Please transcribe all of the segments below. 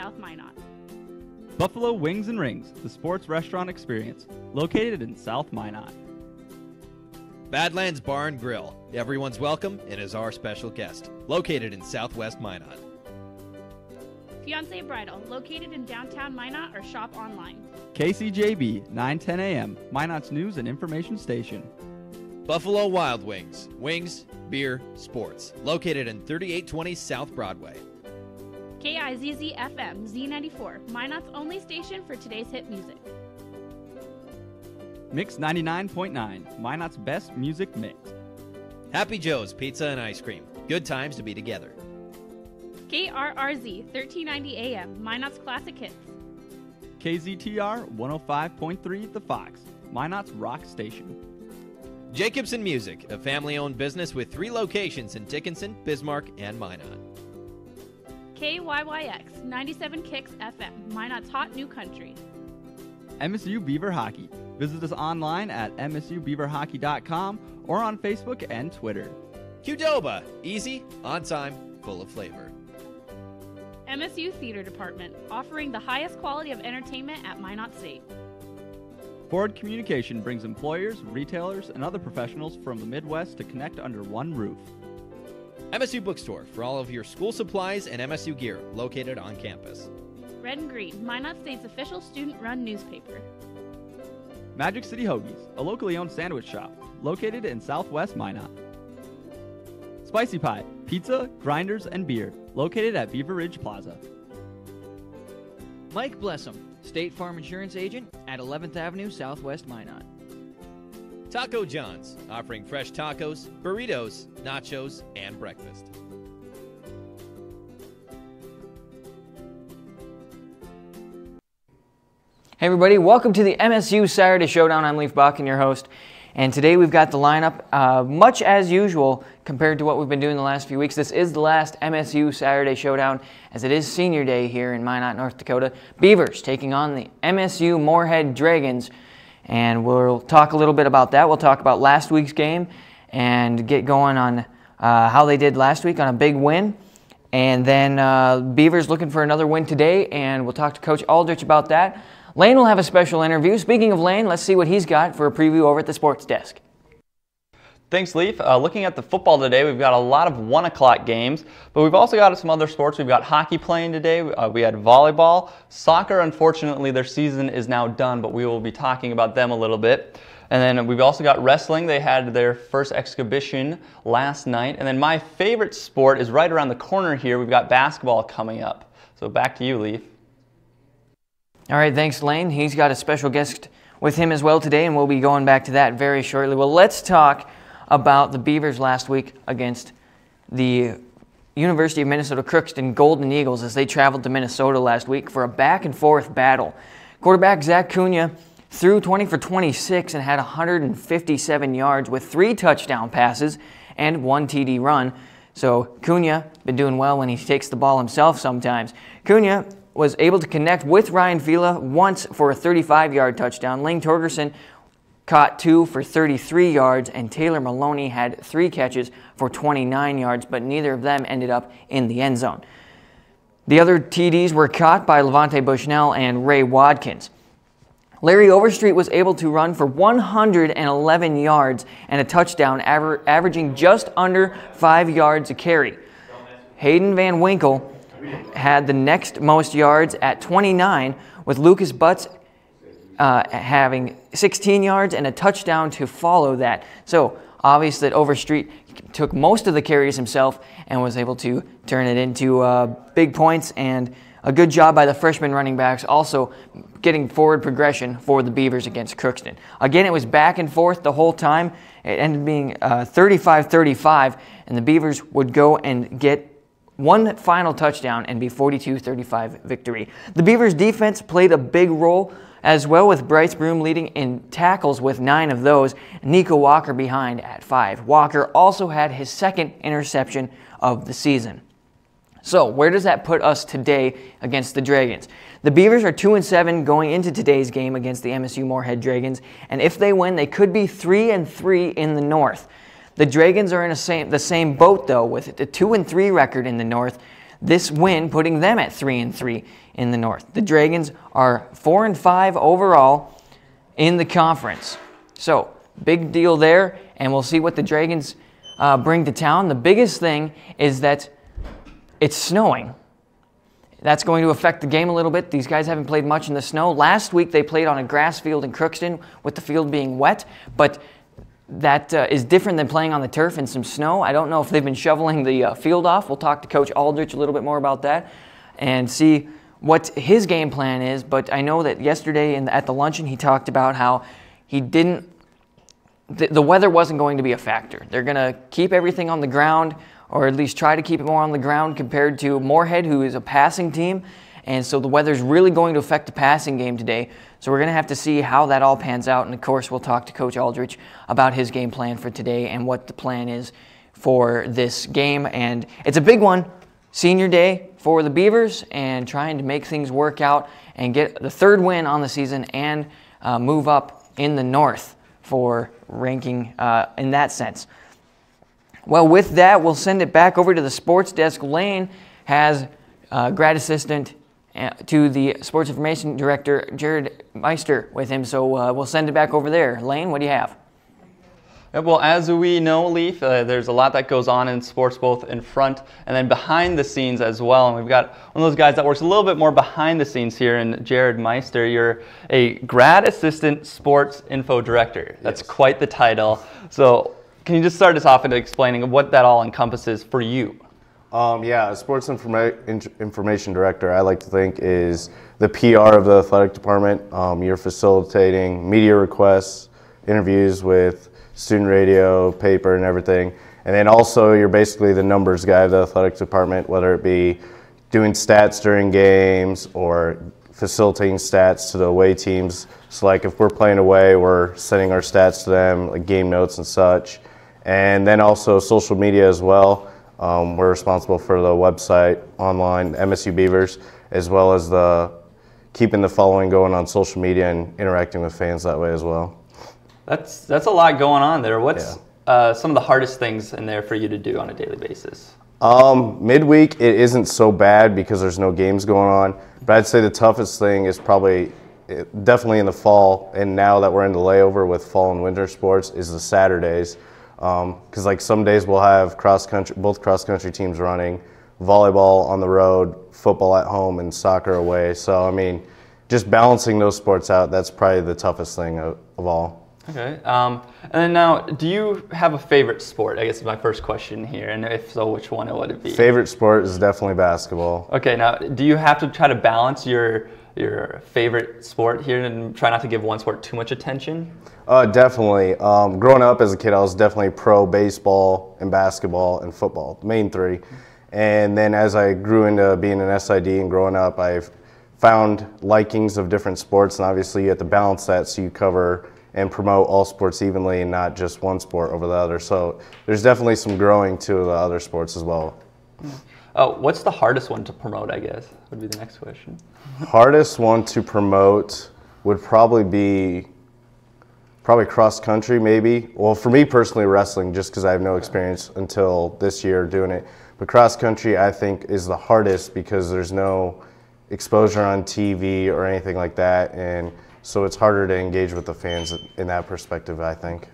South Minot. Buffalo Wings and Rings, the sports restaurant experience, located in South Minot. Badlands Bar and Grill. Everyone's welcome and is our special guest. Located in Southwest Minot. Fiancé Bridal, located in downtown Minot or shop online. KCJB, 9:10 a.m., Minot's news and information station. Buffalo Wild Wings. Wings, beer, sports. Located in 3820 South Broadway. KIZZ FM Z94, Minot's only station for today's hit music. Mix 99.9, Minot's best music mix. Happy Joe's Pizza and Ice Cream. Good times to be together. KRRZ 1390 AM, Minot's classic hits. KZTR 105.3 The Fox, Minot's rock station. Jacobson Music, a family-owned business with 3 locations in Dickinson, Bismarck, and Minot. KYYX 97 Kicks FM, Minot's hot new country. MSU Beaver Hockey. Visit us online at msubeaverhockey.com or on Facebook and Twitter. Qdoba, easy, on time, full of flavor. MSU Theater Department, offering the highest quality of entertainment at Minot State. Forward Communication brings employers, retailers, and other professionals from the Midwest to connect under one roof. MSU Bookstore for all of your school supplies and MSU gear, located on campus. Red and Green, Minot State's official student-run newspaper. Magic City Hoagies, a locally owned sandwich shop, located in Southwest Minot. Spicy Pie, pizza, grinders, and beer, located at Beaver Ridge Plaza. Mike Blessum, State Farm Insurance Agent at 11th Avenue, Southwest Minot. Taco John's, offering fresh tacos, burritos, nachos, and breakfast. Hey everybody, welcome to the MSU Saturday Showdown. I'm Leaf Buck and your host. And today we've got the lineup, much as usual compared to what we've been doing the last few weeks. This is the last MSU Saturday Showdown, as it is senior day here in Minot, North Dakota. Beavers taking on the MSU Moorhead Dragons. And we'll talk a little bit about that. We'll talk about last week's game and get going on how they did last week on a big win. And then Beavers looking for another win today, and we'll talk to Coach Aldrich about that. Lane will have a special interview. Speaking of Lane, let's see what he's got for a preview over at the sports desk. Thanks, Leaf. Looking at the football today, we've got a lot of 1 o'clock games, but we've also got some other sports. We've got hockey playing today. We had volleyball. Soccer, unfortunately, their season is now done, but we will be talking about them a little bit. And then we've also got wrestling. They had their first exhibition last night. And then my favorite sport is right around the corner here. We've got basketball coming up. So back to you, Leaf. All right, thanks, Lane. He's got a special guest with him as well today, and we'll be going back to that very shortly. Well, let's talk about the Beavers last week against the University of Minnesota Crookston Golden Eagles as they traveled to Minnesota last week for a back-and-forth battle. Quarterback Zach Cunha threw 20 for 26 and had 157 yards with 3 touchdown passes and 1 TD run. So Cunha been doing well when he takes the ball himself sometimes. Cunha was able to connect with Ryan Fila once for a 35-yard touchdown. Lane Torgerson caught 2 for 33 yards, and Taylor Maloney had 3 catches for 29 yards, but neither of them ended up in the end zone. The other TDs were caught by Levante Bushnell and Ray Watkins. Larry Overstreet was able to run for 111 yards and a touchdown, averaging just under 5 yards a carry. Hayden Van Winkle had the next most yards at 29, with Lucas Butts having 16 yards and a touchdown to follow that. So obvious that Overstreet took most of the carries himself and was able to turn it into big points, and a good job by the freshman running backs also getting forward progression for the Beavers against Crookston. Again, it was back and forth the whole time. It ended being 35-35, and the Beavers would go and get one final touchdown and be 42-35 victory. The Beavers defense played a big role as well, with Bryce Broom leading in tackles with 9 of those, Nico Walker behind at 5. Walker also had his 2nd interception of the season. So where does that put us today against the Dragons? The Beavers are 2-7 going into today's game against the MSU Moorhead Dragons, and if they win, they could be 3-3 in the North. The Dragons are in the same boat, though, with a 2-3 record in the North. this win putting them at 3-3 in the North. The Dragons are 4-5 overall in the conference. So, big deal there, and we'll see what the Dragons bring to town. The biggest thing is that it's snowing. That's going to affect the game a little bit. These guys haven't played much in the snow. Last week they played on a grass field in Crookston with the field being wet, but that is different than playing on the turf in some snow. I don't know if they've been shoveling the field off. We'll talk to Coach Aldrich a little bit more about that and see what his game plan is, but I know that yesterday at the luncheon he talked about how he didn't, the weather wasn't going to be a factor. They're going to keep everything on the ground, or at least try to keep it more on the ground compared to Moorhead, who is a passing team. And so the weather's really going to affect the passing game today. So we're going to have to see how that all pans out. And, of course, we'll talk to Coach Aldrich about his game plan for today and what the plan is for this game. And it's a big one, senior day for the Beavers, and trying to make things work out and get the third win on the season and move up in the North for ranking in that sense. Well, with that, we'll send it back over to the sports desk. Lane has grad assistant to the sports information director, Jared Meister, with him. So we'll send it back over there. Lane, what do you have? Yeah, well, as we know, Leaf, there's a lot that goes on in sports, both in front and then behind the scenes as well. And we've got one of those guys that works a little bit more behind the scenes here, and Jared Meister. You're a grad assistant sports info director. That's quite the title. So can you just start us off into explaining what that all encompasses for you? Yeah, a sports information director, I like to think, is the PR of the athletic department. You're facilitating media requests, interviews with student radio, paper, and everything. And then also you're basically the numbers guy of the athletic department, whether it be doing stats during games or facilitating stats to the away teams. So like if we're playing away, we're sending our stats to them, like game notes and such. And then also social media as well. We're responsible for the website, online, MSU Beavers, as well as keeping the following going on social media and interacting with fans that way as well. That's a lot going on there. What's some of the hardest things in there for you to do on a daily basis? Midweek, it isn't so bad because there's no games going on. But I'd say the toughest thing is probably definitely in the fall, and now that we're in the layover with fall and winter sports, is the Saturdays. Because like some days we'll have both cross-country teams running, volleyball on the road, football at home, and soccer away. So, I mean, just balancing those sports out, that's probably the toughest thing of all. Okay. And then now, do you have a favorite sport? I guess is my first question here. And if so, which one would it be? Favorite sport is definitely basketball. Okay. Now, do you have to try to balance your favorite sport here and try not to give one sport too much attention? Definitely. Growing up as a kid, I was definitely pro baseball and basketball and football, the main three. And then as I grew into being an SID and growing up, I've found likings of different sports, and obviously you have to balance that so you cover and promote all sports evenly and not just one sport over the other. So there's definitely some growing to the other sports as well. What's the hardest one to promote, I guess, would be the next question. Hardest one to promote would probably be cross country, maybe. Well, for me personally, wrestling, just because I have no experience until this year doing it. But cross country, I think, is the hardest because there's no exposure on TV or anything like that, and so it's harder to engage with the fans in that perspective, I think.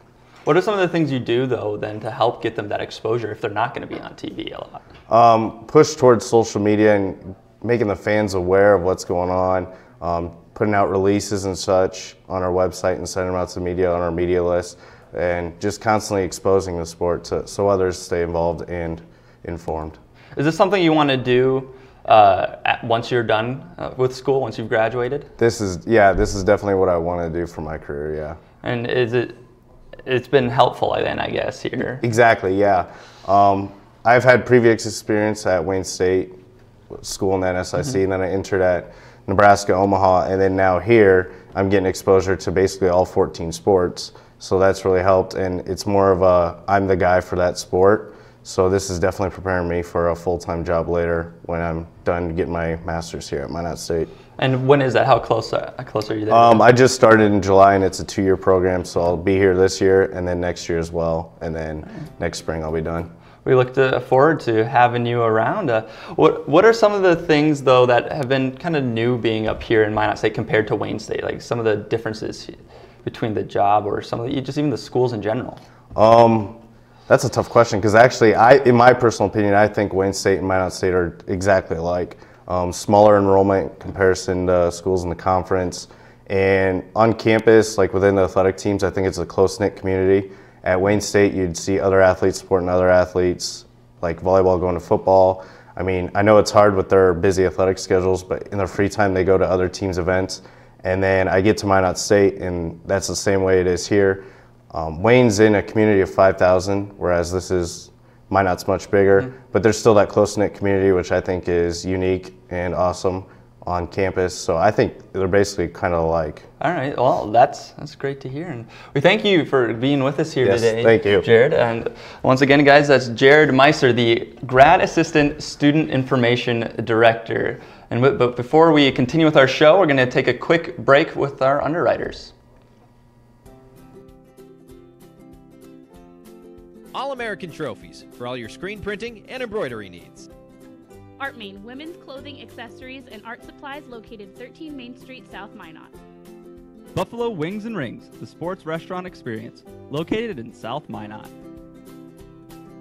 What are some of the things you do, though, then to help get them that exposure if they're not going to be on TV a lot? Push towards social media and making the fans aware of what's going on, putting out releases and such on our website and sending them out to the media on our media list, and just constantly exposing the sport so others stay involved and informed. Is this something you want to do once you're done with school, once you've graduated? This is definitely what I want to do for my career, yeah. And it's been helpful then, I guess, here? Exactly, yeah. I've had previous experience at Wayne State School and then SIC, and then I entered at Nebraska, Omaha, and then now here I'm getting exposure to basically all 14 sports. So that's really helped, and it's more of I'm the guy for that sport. So this is definitely preparing me for a full-time job later when I'm done getting my master's here at Minot State. And when is that? How close are you there? I just started in July, and it's a 2-year program, so I'll be here this year and then next year as well, and then next spring I'll be done. We look forward to having you around. What are some of the things, though, that have been kind of new being up here in Minot State compared to Wayne State? Like some of the differences between the job or some of just even the schools in general? That's a tough question because actually, in my personal opinion, I think Wayne State and Minot State are exactly alike. Smaller enrollment comparison to schools in the conference. And on campus, like within the athletic teams, I think it's a close-knit community. At Wayne State, you'd see other athletes supporting other athletes, like volleyball going to football. I mean, I know it's hard with their busy athletic schedules, but in their free time, they go to other teams' events. And then I get to Minot State, and that's the same way it is here. Wayne's in a community of 5,000, whereas Minot's much bigger, but there's still that close-knit community, which I think is unique and awesome on campus. So I think they're basically kind of alike. All right, well, that's great to hear. And we thank you for being with us here today. Thank you, Jared. And once again, guys, that's Jared Meiser, the Grad Assistant Student Information Director. But before we continue with our show, we're going to take a quick break with our underwriters. All-American Trophies for all your screen printing and embroidery needs. Art Main, women's clothing, accessories, and art supplies located 13 Main Street, South Minot. Buffalo Wings and Rings, the sports restaurant experience, located in South Minot.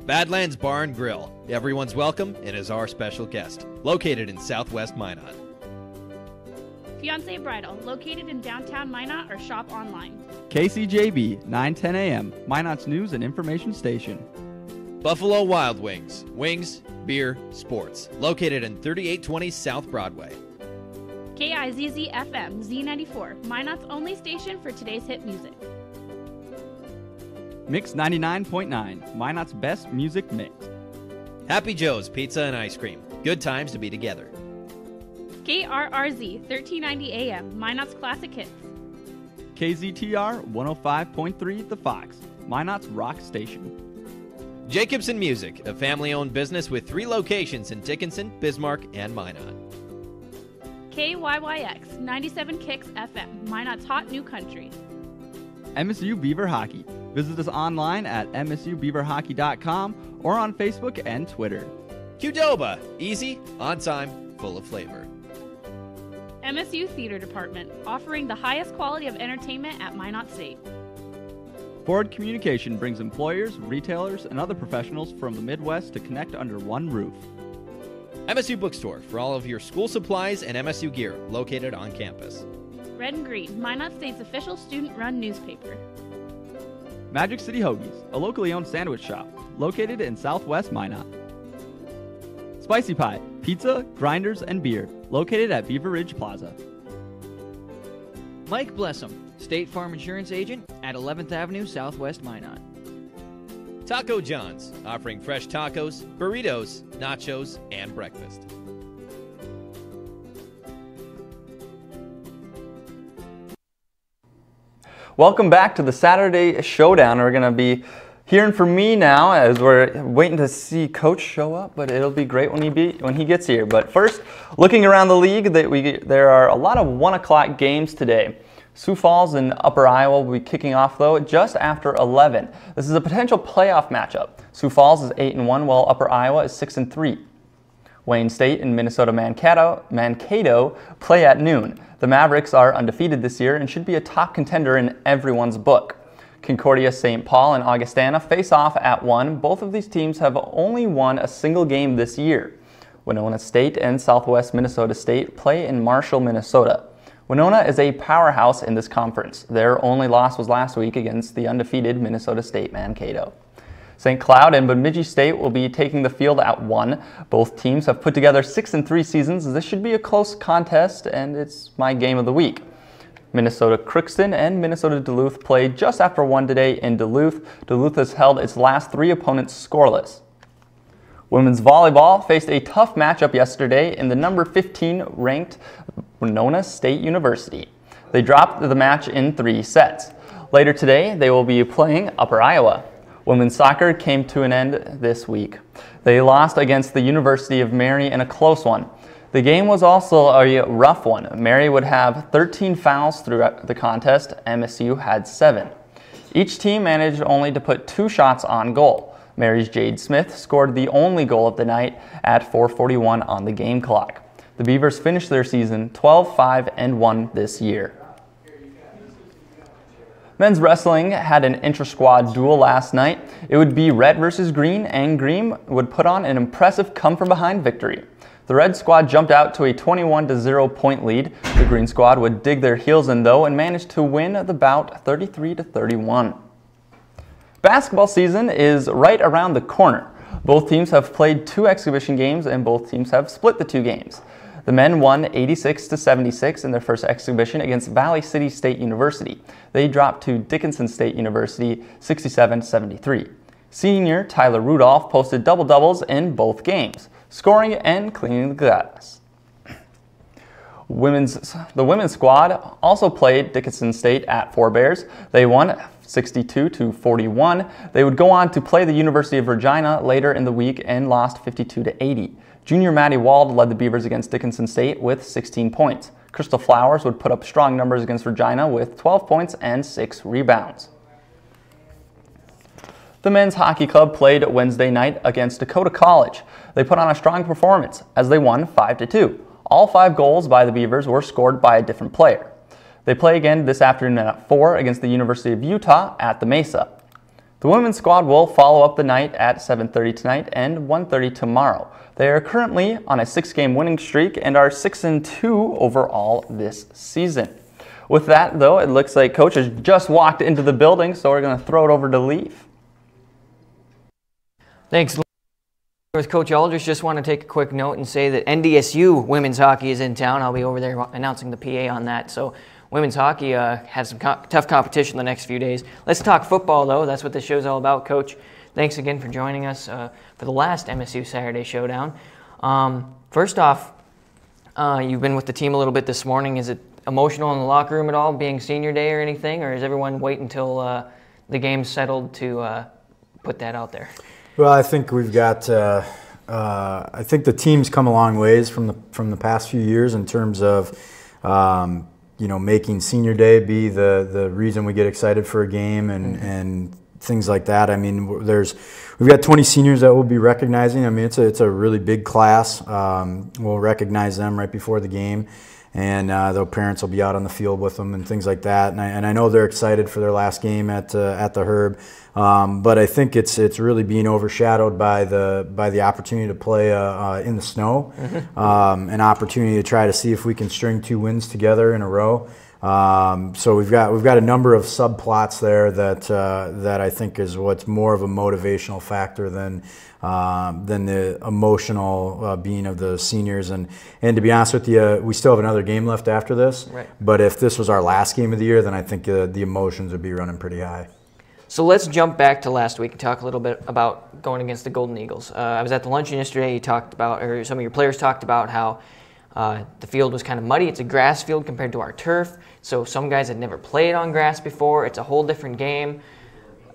Badlands Bar and Grill, everyone's welcome and is our special guest, located in Southwest Minot. Fiancé Bridal, located in downtown Minot or shop online. KCJB, 9:10 a.m., Minot's news and information station. Buffalo Wild Wings, wings, beer, sports, located in 3820 South Broadway. KIZZ FM Z94, Minot's only station for today's hit music. Mix 99.9, Minot's best music mix. Happy Joe's Pizza and Ice Cream, good times to be together. KRRZ 1390 AM, Minot's classic hits. KZTR 105.3 The Fox, Minot's rock station. Jacobson Music, a family-owned business with 3 locations in Dickinson, Bismarck, and Minot. KYYX 97 Kicks FM, Minot's hot new country. MSU Beaver Hockey. Visit us online at msubeaverhockey.com or on Facebook and Twitter. Qdoba, easy, on time, full of flavor. MSU Theater Department, offering the highest quality of entertainment at Minot State. Forward Communication brings employers, retailers, and other professionals from the Midwest to connect under one roof. MSU Bookstore for all of your school supplies and MSU gear, located on campus. Red and Green, Minot State's official student-run newspaper. Magic City Hoagies, a locally owned sandwich shop, located in Southwest Minot. Spicy Pie, pizza, grinders, and beer, located at Beaver Ridge Plaza. Mike Blessum, State Farm Insurance Agent at 11th Avenue, Southwest Minot. Taco John's, offering fresh tacos, burritos, nachos, and breakfast. Welcome back to the Saturday Showdown. We're going to be hearing from me now as we're waiting to see Coach show up, but it'll be great when he gets here. But first, looking around the league, there are a lot of 1 o'clock games today. Sioux Falls and Upper Iowa will be kicking off, though, just after 11. This is a potential playoff matchup. Sioux Falls is 8-1, while Upper Iowa is 6-3. Wayne State and Minnesota Mankato play at noon. The Mavericks are undefeated this year and should be a top contender in everyone's book. Concordia, St. Paul, and Augustana face off at 1. Both of these teams have only won a single game this year. Winona State and Southwest Minnesota State play in Marshall, Minnesota. Winona is a powerhouse in this conference. Their only loss was last week against the undefeated Minnesota State Mankato. St. Cloud and Bemidji State will be taking the field at 1. Both teams have put together 6-3 seasons. This should be a close contest, and it's my game of the week. Minnesota Crookston and Minnesota Duluth played just after 1 today in Duluth. Duluth has held its last 3 opponents scoreless. Women's volleyball faced a tough matchup yesterday in the number 15 ranked Winona State University. They dropped the match in 3 sets. Later today, they will be playing Upper Iowa. Women's soccer came to an end this week. They lost against the University of Mary in a close one. The game was also a rough one. Mary would have 13 fouls throughout the contest. MSU had 7. Each team managed only to put 2 shots on goal. Mary's Jade Smith scored the only goal of the night at 4:41 on the game clock. The Beavers finished their season 12-5-1 this year. Men's wrestling had an intra-squad duel last night. It would be red versus green, and green would put on an impressive come-from-behind victory. The red squad jumped out to a 21-0 point lead. The green squad would dig their heels in, though, and managed to win the bout 33-31. Basketball season is right around the corner. Both teams have played 2 exhibition games, and both teams have split the 2 games. The men won 86-76 in their first exhibition against Valley City State University. They dropped to Dickinson State University 67-73. Senior Tyler Rudolph posted double-doubles in both games, scoring and cleaning the glass. The women's squad also played Dickinson State at Four Bears. They won 62-41. They would go on to play the University of Regina later in the week and lost 52-80. Junior Maddie Wald led the Beavers against Dickinson State with 16 points. Crystal Flowers would put up strong numbers against Regina with 12 points and 6 rebounds. The men's hockey club played Wednesday night against Dakota College. They put on a strong performance as they won 5-2. All 5 goals by the Beavers were scored by a different player. They play again this afternoon at 4 against the University of Utah at the Mesa. The women's squad will follow up the night at 7:30 tonight and 1:30 tomorrow. They are currently on a 6-game winning streak and are 6-2 overall this season. With that, though, it looks like Coach has just walked into the building, so we're going to throw it over to Leaf. Thanks. With Coach Aldrich, just want to take a quick note and say that NDSU women's hockey is in town. I'll be over there announcing the PA on that. So women's hockey has some tough competition the next few days. Let's talk football, though. That's what this show's all about. Coach, thanks again for joining us for the last MSU Saturday Showdown. First off, you've been with the team a little bit this morning. Is it emotional in the locker room at all, being senior day or anything, or is everyone wait until the game's settled to put that out there? Well, I think we've got. I think the team's come a long ways from the past few years in terms of, making senior day be the reason we get excited for a game and things like that. I mean, we've got 20 seniors that we'll be recognizing. I mean, it's a really big class. We'll recognize them right before the game, and their parents will be out on the field with them and things like that. And I know they're excited for their last game at the Herb. But I think it's really being overshadowed by the opportunity to play in the snow, an opportunity to try to see if we can string 2 wins together in a row. So we've got a number of subplots there that I think is what's more of a motivational factor than the emotional being of the seniors. And to be honest with you, we still have another game left after this. Right. But if this was our last game of the year, then I think the emotions would be running pretty high. So let's jump back to last week and talk a little bit about going against the Golden Eagles. I was at the luncheon yesterday. You talked about, or some of your players talked about how the field was kind of muddy. It's a grass field compared to our turf. So some guys had never played on grass before. It's a whole different game.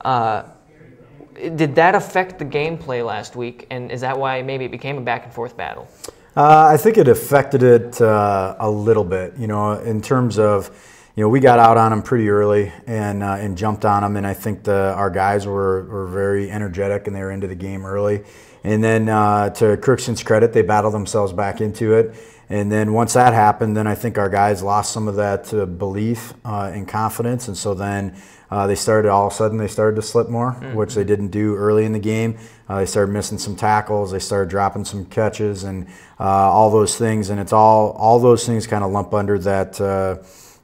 Did that affect the gameplay last week? And is that why maybe it became a back and forth battle? I think it affected it a little bit, in terms of, we got out on them pretty early and jumped on them, and I think our guys were very energetic and they were into the game early. And then to Crookston's credit, they battled themselves back into it. And then once that happened, then I think our guys lost some of that belief and confidence, and so then they started to slip more, which they didn't do early in the game. They started missing some tackles, they started dropping some catches, and all those things. And it's all those things kind of lump under that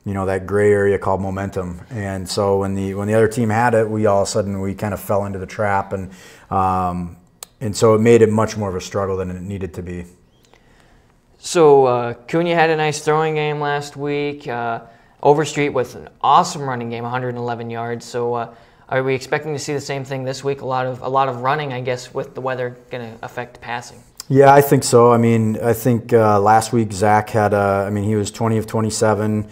that gray area called momentum. And so when the other team had it, we all of a sudden kind of fell into the trap, and so it made it much more of a struggle than it needed to be. So Cunha had a nice throwing game last week. Overstreet with an awesome running game, 111 yards. So are we expecting to see the same thing this week? A lot of running, I guess, with the weather going to affect passing. Yeah, I think so. I mean, I think last week Zach had he was 20 of 27.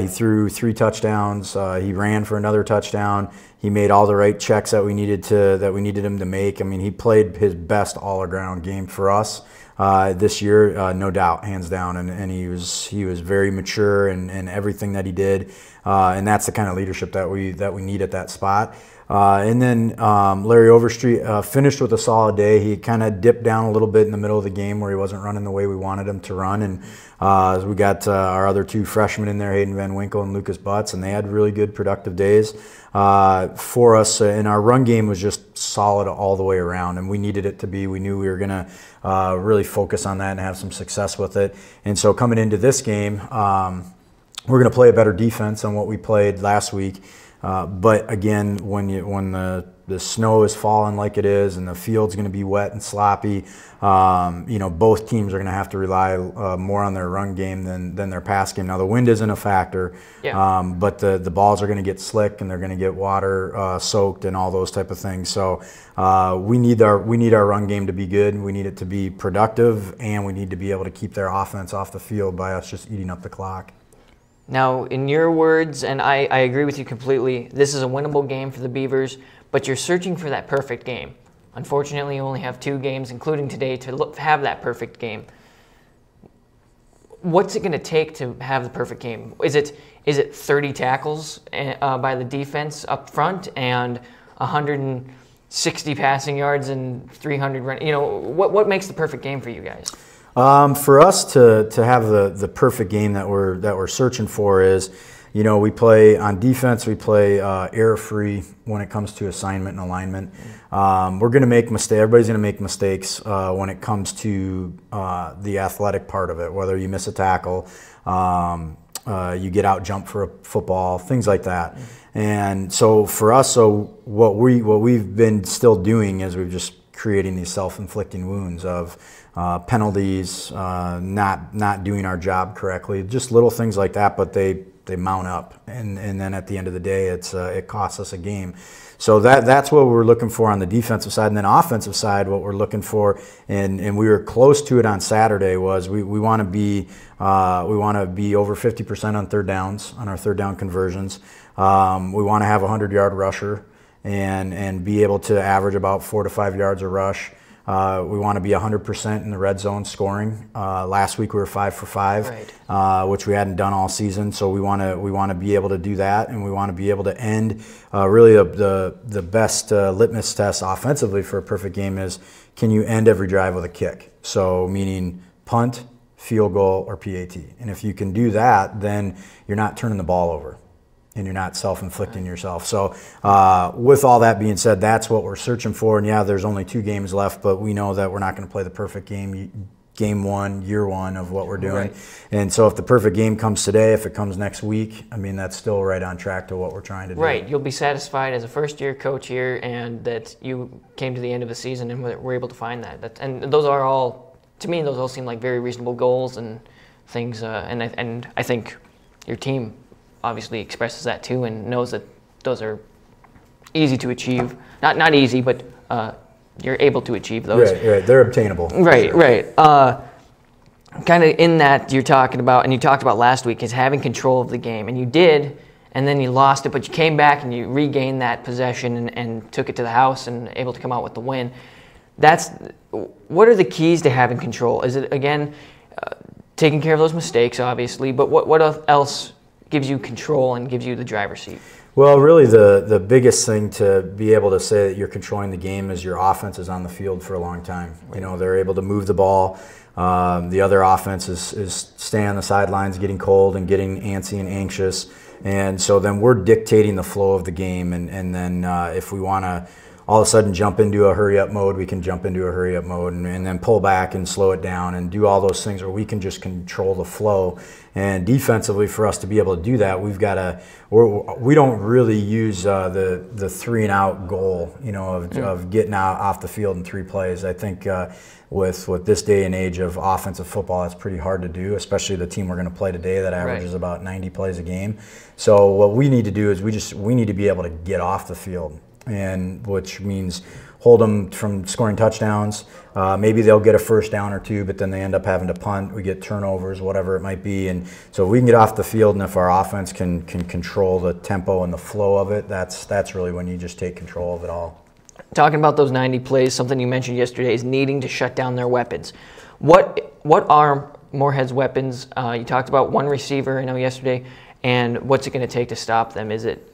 He threw 3 touchdowns. He ran for another touchdown. He made all the right checks that we needed him to make. I mean, he played his best all-around game for us this year, no doubt, hands down. And he was very mature in everything that he did. And that's the kind of leadership that we need at that spot. And then Larry Overstreet finished with a solid day. He kind of dipped down a little bit in the middle of the game where he wasn't running the way we wanted him to run. And we got our other 2 freshmen in there, Hayden Van Winkle and Lucas Butts, and they had really good productive days for us. And our run game was just solid all the way around, and we needed it to be. We knew we were going to really focus on that and have some success with it. And so coming into this game, we're going to play a better defense than what we played last week. But again, when the snow is falling like it is and the field's going to be wet and sloppy, both teams are going to have to rely more on their run game than their pass game. Now the wind isn't a factor, but the balls are going to get slick and they're going to get water soaked and all those type of things. So we need our run game to be good. We need it to be productive, and we need to be able to keep their offense off the field by us just eating up the clock. Now, in your words, and I agree with you completely, this is a winnable game for the Beavers, but you're searching for that perfect game. Unfortunately, you only have 2 games, including today, to have that perfect game. What's it going to take to have the perfect game? Is it 30 tackles by the defense up front and 160 passing yards and 300 run? What makes the perfect game for you guys? For us to have the perfect game that we're searching for is, we play on defense. We play error-free when it comes to assignment and alignment. We're going to make mistakes. Everybody's going to make mistakes when it comes to the athletic part of it. Whether you miss a tackle, you get out jump for a football, things like that. And so for us, what we've been still doing is we've just creating these self-inflicting wounds of penalties, not doing our job correctly, just little things like that, but they mount up, and then at the end of the day, it costs us a game. So that's what we're looking for on the defensive side. And then offensive side, what we're looking for, and we were close to it on Saturday, was we want to be over 50% on third downs, on our third down conversions. We want to have a 100-yard rusher and be able to average about 4 to 5 yards a rush. We want to be 100% in the red zone scoring. Last week we were 5 for 5, right, which we hadn't done all season. So we want to be able to do that, and we want to be able to end. Really, the best litmus test offensively for a perfect game is, can you end every drive with a kick? So meaning punt, field goal, or PAT. And if you can do that, then you're not turning the ball over, and you're not self-inflicting yourself. So with all that being said, that's what we're searching for. And yeah, there's only 2 games left, but we know that we're not going to play the perfect game one, year one of what we're doing. Right. And so if the perfect game comes today, if it comes next week, I mean, that's still right on track to what we're trying to do. Right. You'll be satisfied as a first-year coach here, and that you came to the end of the season and were able to find that. And those are all, to me, those all seem like very reasonable goals and things. And I think your team obviously expresses that too, and knows that those are easy to achieve. Not easy, but you're able to achieve those. Right. They're obtainable. Right. Kind of in that you're talking about, and you talked about last week, is having control of the game, and you did, and then you lost it, but you came back and you regained that possession and took it to the house and able to come out with the win. What are the keys to having control? Is it, again, taking care of those mistakes, obviously, but what else gives you control and gives you the driver's seat? Well, really the biggest thing to be able to say that you're controlling the game is your offense is on the field for a long time. They're able to move the ball. The other offense is staying on the sidelines, getting cold and getting antsy and anxious. And so then we're dictating the flow of the game. And then if we want to all of a sudden jump into a hurry-up mode, we can jump into a hurry-up mode, and then pull back and slow it down and do all those things where we can just control the flow. And defensively, for us to be able to do that, we don't really use the 3-and-out goal, of getting out off the field in 3 plays. I think with this day and age of offensive football, that's pretty hard to do, especially the team we're going to play today that averages about 90 plays a game. So what we need to do is we need to be able to get off the field, and which means hold them from scoring touchdowns. Maybe they'll get a first down or 2, but then they end up having to punt. We get turnovers, whatever it might be. And so if we can get off the field, and if our offense can control the tempo and the flow of it, that's really when you just take control of it all. Talking about those 90 plays, something you mentioned yesterday is needing to shut down their weapons. What are Moorhead's weapons? You talked about one receiver, I know, yesterday, and what's it going to take to stop them? Is it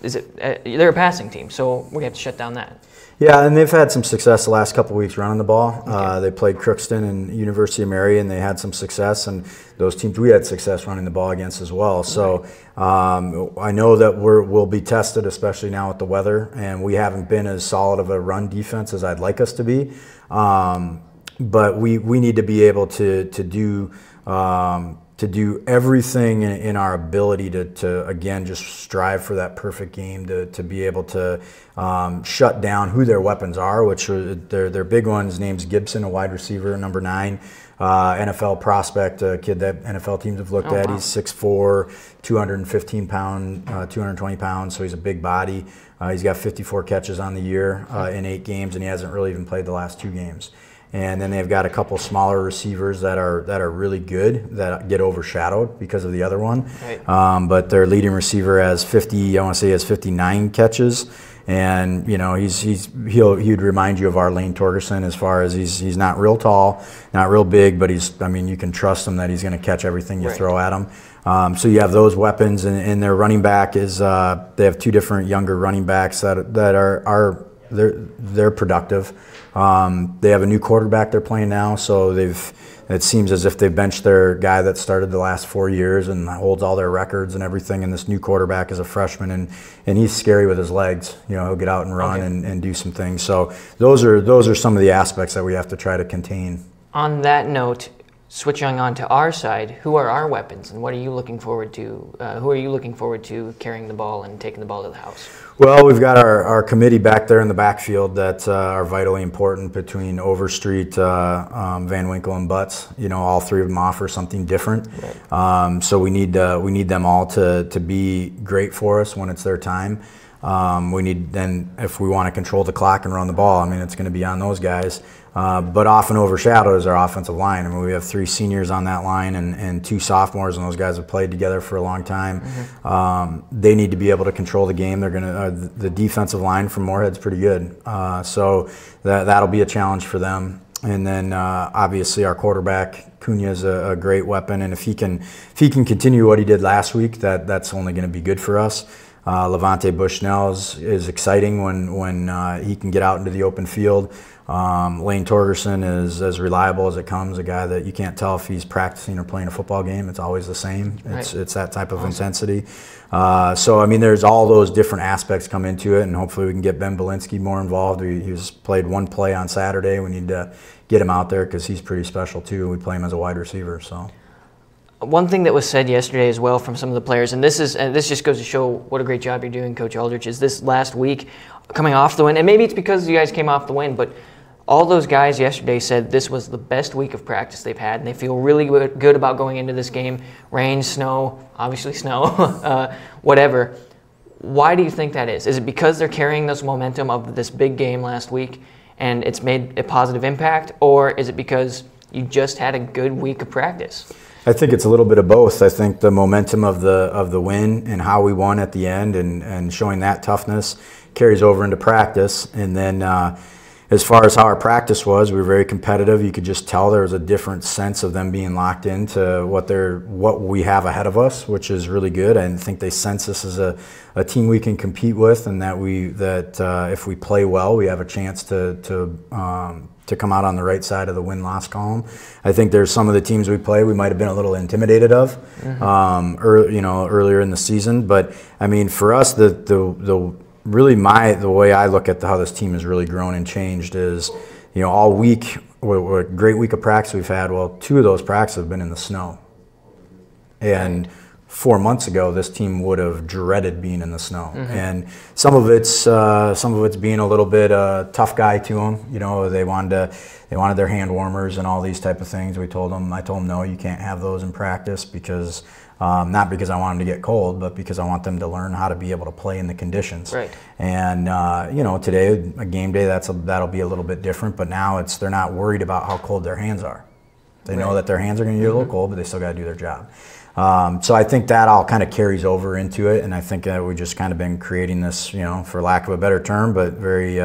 they're a passing team, so we have to shut down that. Yeah, and they've had some success the last couple of weeks running the ball. Okay. They played Crookston and University of Mary, and they had some success, and those teams we had success running the ball against as well. So I know that we'll be tested, especially now with the weather, and we haven't been as solid of a run defense as I'd like us to be. But we need to be able to do everything in our ability to again just strive for that perfect game, to be able to shut down who their weapons are, which are their big ones. Name's Gibson, a wide receiver, number 9, NFL prospect, a kid that NFL teams have looked at. Wow. He's 6'4", 215 pound, 220 pounds, so he's a big body. He's got 54 catches on the year in 8 games, and he hasn't really even played the last 2 games. And then they've got a couple smaller receivers that are really good that get overshadowed because of the other one. Right. But their leading receiver has 59 catches, and you know he'd remind you of our Lane Torgerson as far as he's not real tall, not real big, but you can trust him that he's going to catch everything you throw at him. So you have those weapons, and their running back is they have 2 different younger running backs that are they're productive. They have a new quarterback they're playing now, so it seems as if they've benched their guy that started the last 4 years and holds all their records and everything, and this new quarterback is a freshman, and he's scary with his legs. You know, he'll get out and run and do some things. So those are some of the aspects that we have to try to contain. On that note, switching on to our side, who are our weapons, and what are you looking forward to? Who are you looking forward to carrying the ball and taking the ball to the house? Well, we've got our committee back there in the backfield that are vitally important between Overstreet, Van Winkle, and Butts. You know, all 3 of them offer something different. Right. So we need them all to be great for us when it's their time. We need then, if we want to control the clock and run the ball, I mean, it's going to be on those guys. But often overshadows our offensive line. I mean, we have 3 seniors on that line and 2 sophomores, and those guys have played together for a long time. Mm-hmm. They need to be able to control the game. They're going the defensive line from Moorhead's pretty good, so that'll be a challenge for them. And then obviously our quarterback Cunha is a great weapon, and if he can continue what he did last week, that's only going to be good for us. Levante Bushnell is exciting when he can get out into the open field. Lane Torgerson is as reliable as it comes, a guy that you can't tell if he's practicing or playing a football game. It's always the same. It's that type of intensity. So, I mean, there's all those different aspects come into it, and hopefully we can get Ben Belinsky more involved. He's played 1 play on Saturday. We need to get him out there because he's pretty special too. We play him as a wide receiver. So. One thing that was said yesterday as well from some of the players, and this just goes to show what a great job you're doing, Coach Aldrich, is this last week coming off the win, and maybe it's because you guys came off the win, but all those guys yesterday said this was the best week of practice they've had, and they feel really good about going into this game. Rain, snow, obviously snow, whatever. Why do you think that is? Is it because they're carrying this momentum of this big game last week and it's made a positive impact, or is it because you just had a good week of practice? I think it's a little bit of both. I think the momentum of the win and how we won at the end and showing that toughness carries over into practice. And then as far as how our practice was, we were very competitive. You could just tell there was a different sense of them being locked into what we have ahead of us, which is really good. I think they sense us as a team we can compete with, and that if we play well, we have a chance to come out on the right side of the win-loss column. I think there's some of the teams we play we might have been a little intimidated of, earlier in the season. But I mean, for us, the way I look at how this team has really grown and changed is, all week, what a great week of practice we've had. Well, 2 of those practices have been in the snow, and 4 months ago, this team would have dreaded being in the snow. Mm-hmm. And some of it's being a little bit tough guy to them. They wanted their hand warmers and all these type of things. I told them, no, you can't have those in practice because not because I want them to get cold, but because I want them to learn how to be able to play in the conditions. Right. And today, a game day, that'll be a little bit different. But now they're not worried about how cold their hands are. They know that their hands are going to get a little cold, but they still got to do their job. So I think that all kind of carries over into it, and I think we just kind of been creating this, for lack of a better term, but very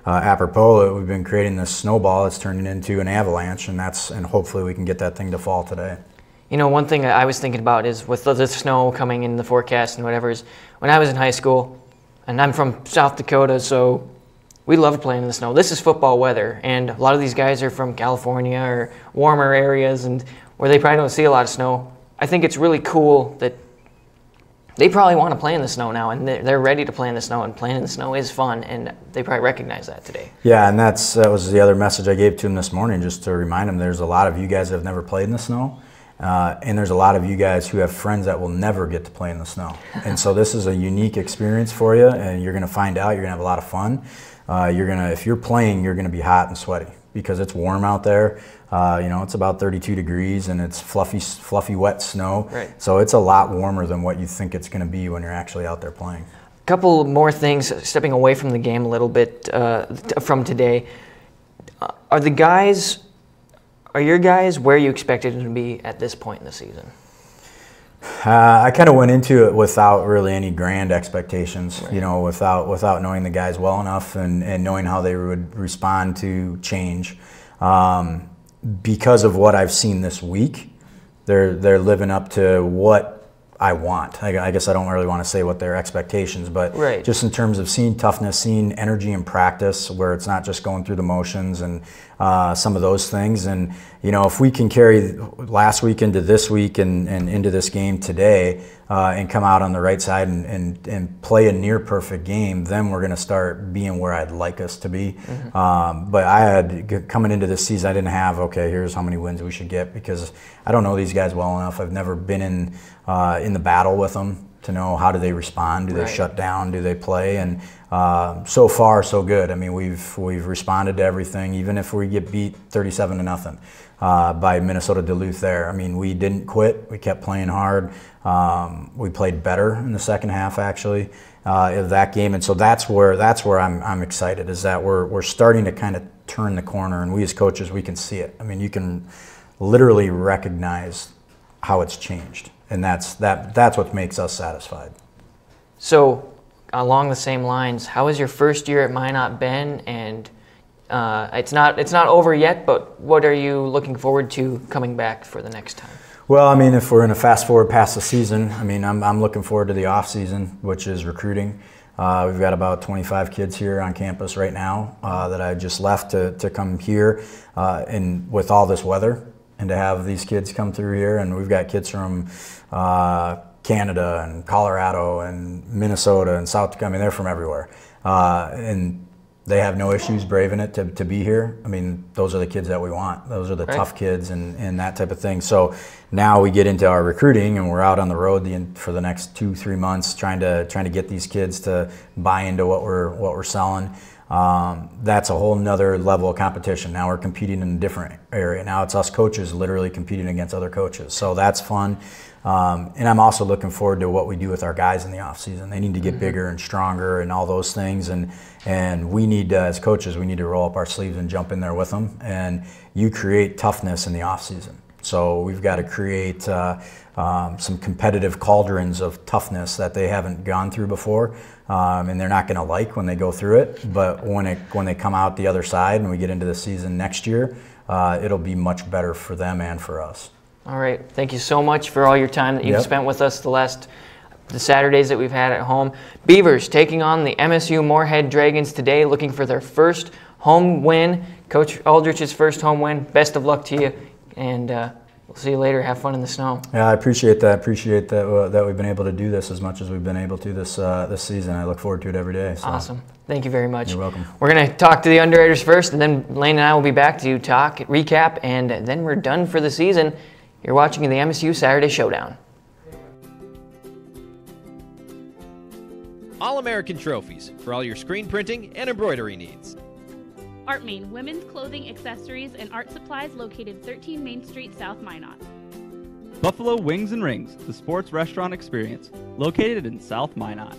apropos, we've been creating this snowball that's turning into an avalanche, and hopefully we can get that thing to fall today. One thing I was thinking about is with the snow coming in the forecast and whatever, is when I was in high school, and I'm from South Dakota, so we love playing in the snow. This is football weather, and a lot of these guys are from California or warmer areas and where they probably don't see a lot of snow. I think it's really cool that they probably want to play in the snow now, and they're ready to play in the snow, and playing in the snow is fun, and they probably recognize that today. Yeah, and that was the other message I gave to them this morning, just to remind them there's a lot of you guys that have never played in the snow, and there's a lot of you guys who have friends that will never get to play in the snow. And so this is a unique experience for you, and you're going to find out. You're going to have a lot of fun. If you're playing, you're going to be hot and sweaty because it's warm out there. It's about 32 degrees and it's fluffy, wet snow. Right. So it's a lot warmer than what you think it's going to be when you're actually out there playing. A couple more things, stepping away from the game a little bit from today. Are your guys where you expected them to be at this point in the season? I kind of went into it without really any grand expectations, right. Without knowing the guys well enough and knowing how they would respond to change. Because of what I've seen this week, they're living up to what I want. I guess I don't really want to say what their expectations, but right. Just in terms of seeing toughness, seeing energy in practice, where it's not just going through the motions and some of those things. And if we can carry last week into this week and into this game today and come out on the right side and play a near perfect game, then we're going to start being where I'd like us to be. Mm-hmm. But I had, coming into this season, I didn't have, okay, here's how many wins we should get, because I don't know these guys well enough. I've never been in the battle with them to know how do they respond. Do they shut down? Do they play? And so far, so good. I mean, we've responded to everything, even if we get beat 37-0 by Minnesota Duluth there. I mean, we didn't quit. We kept playing hard. We played better in the second half, actually, of that game. And so that's where I'm excited, is that we're starting to kind of turn the corner, and we as coaches, we can see it. I mean, you can literally recognize how it's changed, and that's what makes us satisfied. So, along the same lines, how has your first year at Minot been? And it's not over yet, but what are you looking forward to coming back for the next time? Well, I mean, if we're going to fast forward past the season, I mean, I'm looking forward to the off season, which is recruiting. We've got about 25 kids here on campus right now that I just left to come here, and with all this weather, and to have these kids come through here. And we've got kids from Canada and Colorado and Minnesota and South Dakota. I mean, they're from everywhere. And they have no issues braving it to be here. I mean, those are the kids that we want. Those are the tough kids and that type of thing. So now we get into our recruiting, and we're out on the road for the next 2-3 months trying to get these kids to buy into what we're selling. That's a whole nother level of competition. Now we're competing in a different area. Now it's us coaches literally competing against other coaches. So that's fun. And I'm also looking forward to what we do with our guys in the off season. They need to get bigger and stronger and all those things. And we need to, as coaches, we need to roll up our sleeves and jump in there with them. And you create toughness in the off season. So we've got to create some competitive cauldrons of toughness that they haven't gone through before. And they're not going to like when they go through it. But when they come out the other side and we get into the season next year, it'll be much better for them and for us. All right. Thank you so much for all your time that you've spent with us the Saturdays that we've had at home. Beavers taking on the MSU Moorhead Dragons today, looking for their first home win. Coach Aldrich's first home win. Best of luck to you, and we'll see you later. Have fun in the snow. Yeah, I appreciate that. Appreciate that we've been able to do this as much as we've been able to this season. I look forward to it every day. So. Awesome. Thank you very much. You're welcome. We're going to talk to the underwriters first, and then Lane and I will be back to talk, recap, and then we're done for the season. You're watching the MSU Saturday Showdown. All-American Trophies for all your screen printing and embroidery needs. Art Main, women's clothing, accessories, and art supplies located 13 Main Street, South Minot. Buffalo Wings and Rings, the sports restaurant experience, located in South Minot.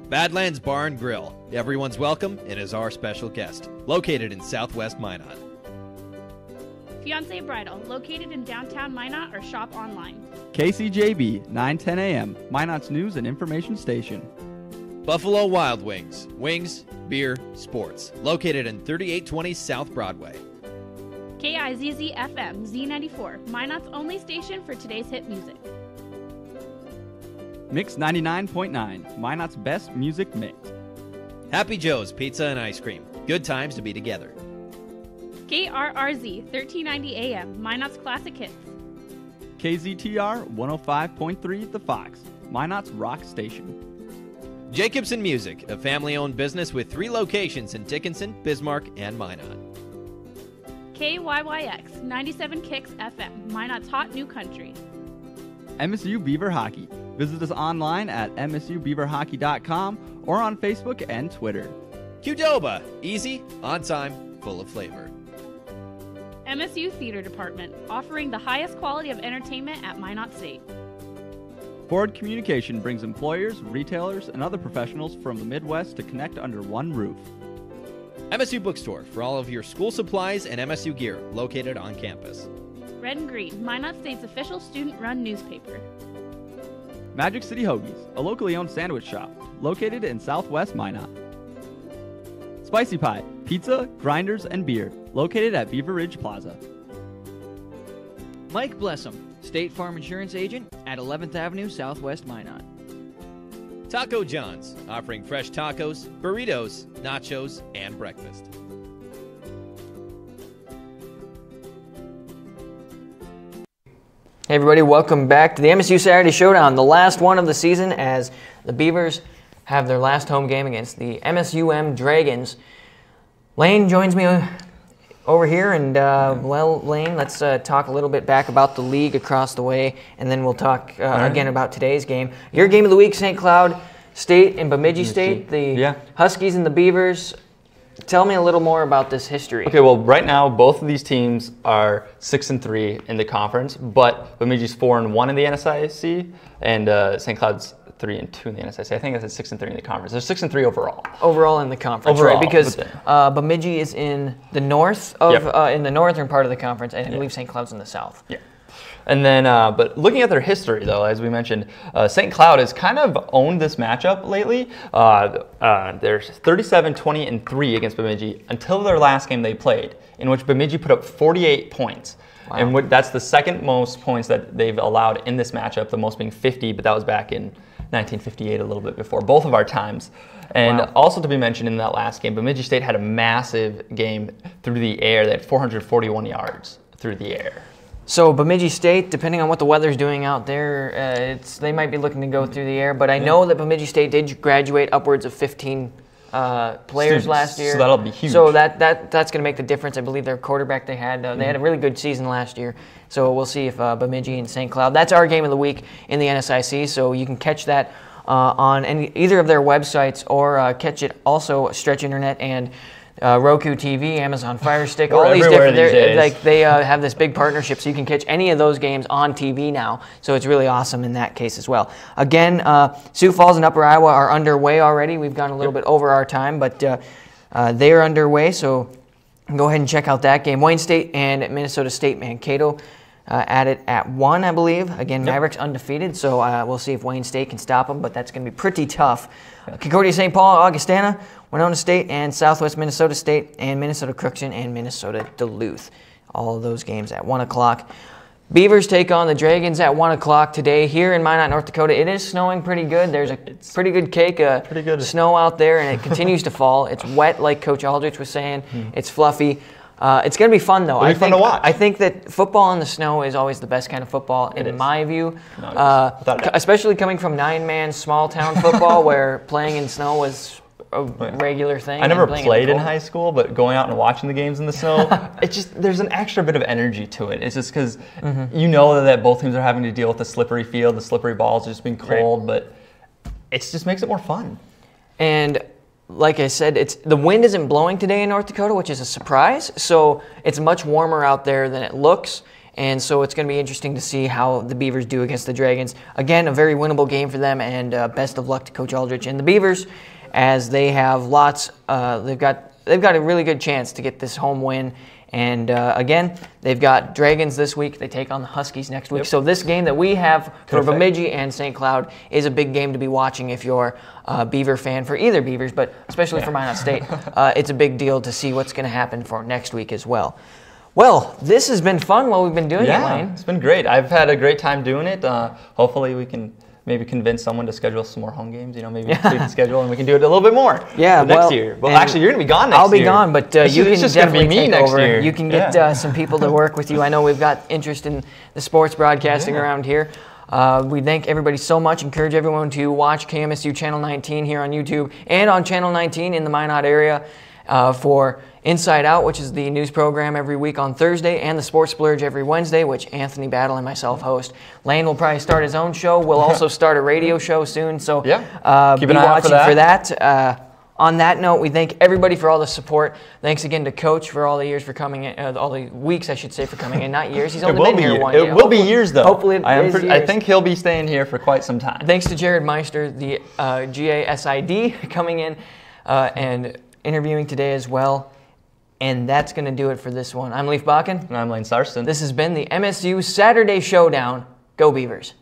Badlands Bar and Grill. Everyone's welcome and is our special guest. Located in Southwest Minot. Fiancé Bridal, located in downtown Minot, or shop online. KCJB, 9:10 a.m., Minot's news and information station. Buffalo Wild Wings. Wings, beer, sports. Located in 3820 South Broadway. KIZZ-FM, Z94, Minot's only station for today's hit music. Mix 99.9, Minot's best music mix. Happy Joe's Pizza and Ice Cream. Good times to be together. KRRZ 1390 AM, Minot's Classic Hits. KZTR 105.3 The Fox, Minot's rock station. Jacobson Music, a family-owned business with 3 locations in Dickinson, Bismarck, and Minot. KYYX 97 Kicks FM, Minot's Hot New Country. MSU Beaver Hockey. Visit us online at msubeaverhockey.com or on Facebook and Twitter. Qdoba, easy, on time, full of flavor. MSU Theater Department, offering the highest quality of entertainment at Minot State. Forward Communication brings employers, retailers, and other professionals from the Midwest to connect under one roof. MSU Bookstore for all of your school supplies and MSU gear, located on campus. Red and Green, Minot State's official student-run newspaper. Magic City Hoagies, a locally owned sandwich shop, located in Southwest Minot. Spicy Pie, pizza, grinders, and beer, located at Beaver Ridge Plaza. Mike Blessum, State Farm Insurance Agent at 11th Avenue, Southwest Minot. Taco John's, offering fresh tacos, burritos, nachos, and breakfast. Hey everybody, welcome back to the MSU Saturday Showdown, the last one of the season as the Beavers have their last home game against the MSUM Dragons. Lane joins me over here, and well, Lane, let's talk a little bit back about the league across the way, and then we'll talk again about today's game. Your game of the week, St. Cloud State and Bemidji State, the Huskies and the Beavers. Tell me a little more about this history. Okay, well, right now both of these teams are 6-3 in the conference, but Bemidji's 4-1 in the NSIC, and St. Cloud's 3-2 in the NSIC. I think it's 6-3 in the conference. They're 6-3 overall. Overall in the conference, overall, right? Because Bemidji is in the north of in the northern part of the conference, and I believe St. Cloud's in the south. Yeah. And then, but looking at their history, though, as we mentioned, St. Cloud has kind of owned this matchup lately. They're 37-20-3 against Bemidji until their last game they played, in which Bemidji put up 48 points. Wow. And that's the second most points that they've allowed in this matchup, the most being 50, but that was back in 1958, a little bit before both of our times. And also to be mentioned in that last game, Bemidji State had a massive game through the air. They had 441 yards through the air. So Bemidji State, depending on what the weather's doing out there, they might be looking to go through the air. But I know that Bemidji State did graduate upwards of 15 players last year. So that'll be huge. So that's going to make the difference. I believe their quarterback they had a really good season last year. So we'll see if Bemidji and St. Cloud. That's our game of the week in the NSIC. So you can catch that on either of their websites, or catch it also Stretch Internet and Roku TV, Amazon Fire Stick, all these different. They have this big partnership, so you can catch any of those games on TV now. So it's really awesome in that case as well. Again, Sioux Falls and Upper Iowa are underway already. We've gone a little bit over our time, but they are underway. So go ahead and check out that game. Wayne State and Minnesota State Mankato at it at 1, I believe. Again, Mavericks undefeated, so we'll see if Wayne State can stop them, but that's going to be pretty tough. Concordia St. Paul, Augustana, Winona State, and Southwest Minnesota State, and Minnesota Crookston, and Minnesota Duluth. All of those games at 1 o'clock. Beavers take on the Dragons at 1 o'clock today here in Minot, North Dakota. It is snowing pretty good. There's a pretty good cake of snow out there, and it continues to fall. It's wet, like Coach Aldrich was saying. It's fluffy. It's going to be fun, though. It'll be fun to watch. I think that football in the snow is always the best kind of football, in my view. Especially coming from 9-man small-town football, where playing in snow was a regular thing. I never played in high school, but going out and watching the games in the snow, there's an extra bit of energy to it. It's just because you know that both teams are having to deal with the slippery field, the slippery balls just being cold, but it just makes it more fun. And like I said, the wind isn't blowing today in North Dakota, which is a surprise. So it's much warmer out there than it looks. And so it's going to be interesting to see how the Beavers do against the Dragons. Again, a very winnable game for them, and best of luck to Coach Aldrich and the Beavers, as they have they've got a really good chance to get this home win. And again, they've got Dragons this week. They take on the Huskies next week. So this game that we have for Bemidji and St. Cloud is a big game to be watching if you're a Beaver fan, for either Beavers, but especially for Minot State. It's a big deal to see what's going to happen for next week as well. Well, this has been fun while we've been doing it, Lane. It's been great. I've had a great time doing it. Hopefully we can maybe convince someone to schedule some more home games. Maybe we can schedule and we can do it a little bit more. Yeah, next year. Well, actually, you're gonna be gone next year. I'll be gone, but you can just gonna be definitely me take next over. year. You can get some people to work with you. I know we've got interest in the sports broadcasting around here. We thank everybody so much. Encourage everyone to watch KMSU Channel 19 here on YouTube and on Channel 19 in the Minot area for Inside Out, which is the news program every week on Thursday, and the Sports Splurge every Wednesday, which Anthony Battle and myself host. Lane will probably start his own show. We'll also start a radio show soon, so keep be an eye out watching for that. On that note, we thank everybody for all the support. Thanks again to Coach for all the years for coming in, all the weeks, I should say, for coming in. Not years. He's only been here 1 year. It will be years, though. Hopefully it is years. I think he'll be staying here for quite some time. Thanks to Jared Meister, the GASID, coming in and interviewing today as well. And that's going to do it for this one. I'm Leif Bakken. And I'm Lane Sarston. This has been the MSU Saturday Showdown. Go Beavers.